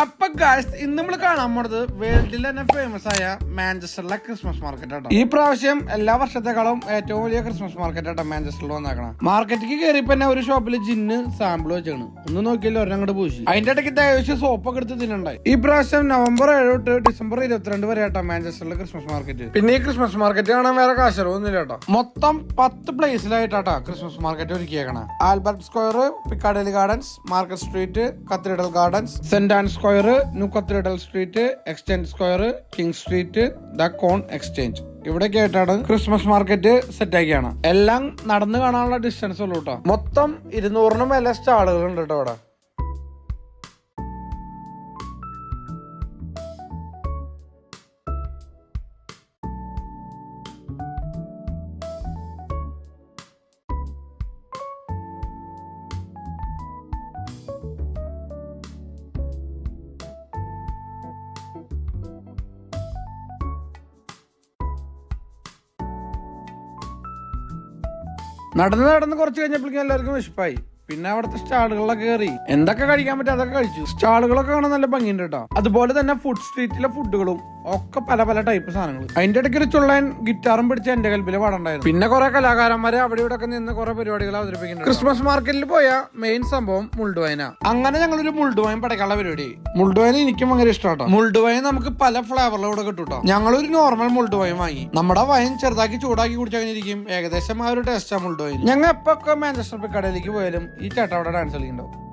അപ്പൊ ഗായ്സ് ഇന്ന് നമ്മൾ കാണാൻ പോണത് വേൾഡിൽ തന്നെ ഫേമസ് ആയ മാഞ്ചസ്റ്ററിലെ ക്രിസ്മസ് മാർക്കറ്റ് ആട്ടോ. ഈ പ്രാവശ്യം എല്ലാ വർഷത്തെക്കാളും ഏറ്റവും വലിയ ക്രിസ്മസ് മാർക്കറ്റ് ആട്ടോ മാഞ്ചസ്റ്ററിൽ വന്നേക്കണം. മാർക്കറ്റിക്ക് കയറിയപ്പോ തന്നെ ഒരു ഷോപ്പിൽ ജിന്ന് സാമ്പിൾ വെച്ചാണ്. ഒന്ന് നോക്കിയല്ലോ ഒരെണ്ണം അങ്ങോട്ട് പൂശി. അതിന്റെ ഇടയ്ക്ക് അത്യാവശ്യം സോപ്പൊക്കെ എടുത്ത് തിന്നുണ്ടായി. ഈ പ്രാവശ്യം നവംബർ 7 തൊട്ട് ഡിസംബർ 22 വരെ ആട്ടോ മാഞ്ചസ്റ്ററിലെ ക്രിസ്മസ് മാർക്കറ്റ്. പിന്നെ ഈ ക്രിസ്മസ് മാർക്കറ്റ് കാണാൻ വേറെ കാശറൊന്നുമില്ല കേട്ടോ. മൊത്തം 10 പ്ലേസിലായിട്ടാട്ടോ ക്രിസ്മസ് മാർക്കറ്റ് ഒരുക്കിയേക്കണം. Albert Square, Piccadilly Gardens, Market Street, Cathedral Gardens, Saint Ann's Square, New Cathedral Street, Exchange Square, King Street, the Corn Exchange. ഇവിടേക്ക് ആയിട്ടാണ് ക്രിസ്മസ് മാർക്കറ്റ് സെറ്റ് ആക്കിയാണ്. എല്ലാം നടന്നു കാണാനുള്ള ഡിസ്റ്റൻസ് ഉള്ളൂ കേട്ടോ. മൊത്തം 200-നും മേലെ സ്റ്റാളുകൾ ഉണ്ട് കേട്ടോ ഇവിടെ. നടന്ന് കുറച്ച് കഴിഞ്ഞപ്പോഴേക്കും എല്ലാവർക്കും വിശപ്പായി. പിന്നെ അവിടുത്തെ സ്റ്റാളുകളിലൊക്കെ കയറി എന്തൊക്കെ കഴിക്കാൻ പറ്റും അതൊക്കെ കഴിച്ചു. സ്റ്റാളുകളൊക്കെ കാണാൻ നല്ല ഭംഗിയുണ്ട് കേട്ടോ. അതുപോലെ തന്നെ ഫുഡ് സ്ട്രീറ്റിലെ ഫുഡുകളും ഒക്കെ പല ടൈപ്പ് സാധനങ്ങൾ. അതിന്റെ ഇടയ്ക്ക് ഒരു ചുള്ളൻ ഗിറ്റാറും പിടിച്ച് എന്റെ കൽപ്പില് പാടുണ്ടായിരുന്നു. പിന്നെ കുറെ കലാകാരന്മാരെ അവിടെ ഇവിടെ ഒക്കെ നിന്ന് കുറെ പരിപാടികൾ അവതരിപ്പിക്കുന്നുണ്ട്. ക്രിസ്മസ് മാർക്കറ്റിൽ പോയ മെയിൻ സംഭവം മുൾഡുവൈന. അങ്ങനെ ഞങ്ങളൊരു മുൾഡുവൈൻ പടക്കാനുള്ള പരിപാടി. മുൾഡുവൈൻ എനിക്കും ഭയങ്കര ഇഷ്ടമാട്ടോ. മുൾഡുവൈൻ നമുക്ക് പല ഫ്ലേവറിലൂടെ കിട്ടും കേട്ടോ. ഞങ്ങളൊരു നോർമൽ മുൾഡുവൈൻ വാങ്ങി. നമ്മുടെ വൈൻ ചെറുതാക്കി ചൂടാക്കി കുടിച്ചാൽ ഏകദേശം ആ ഒരു ടേസ്റ്റാ മുൾഡുവൈൻ. ഞങ്ങൾ എപ്പൊക്കെ മാഞ്ചസ്റ്റർ പിക്കാഡലിക്ക് പോയാലും ഈ ചേട്ടൻ അവിടെ ഡാൻസ് കളിക്കുന്നുണ്ടാവും.